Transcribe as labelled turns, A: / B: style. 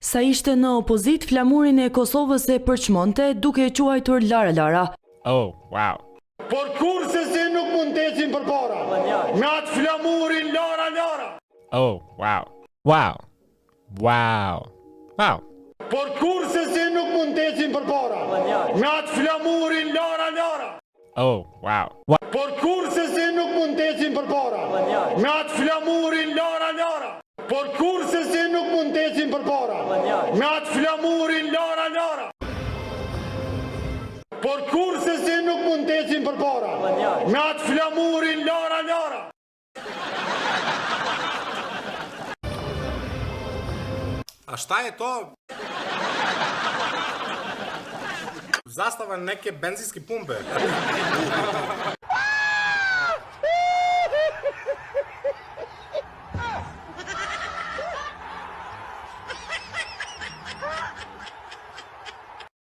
A: Sa ishte në opozit, flamurin e Kosovës e përçmonte duke e quajtur Lara Lara.
B: Oh, wow.
C: Por kurse se nuk mund të ecin përpara. Me atë flamurin Lara Lara.
B: Oh, wow. Wow. Wow. Wow.
C: Por kurse se nuk mund të ecin përpara. Me atë flamurin Lara Lara.
B: Oh, wow. Wow.
C: Por kurse se nuk mund të ecin përpara. Me atë flamurin Lara Lara. Por kurse se nuk mund të ecin përpara. Me atë flamurin Lara Lara. Por kurse se nuk mund të ecin përpara. Me atë flamurin Lara Lara.
D: A šta je to? Zastava neke benzinske pumpe.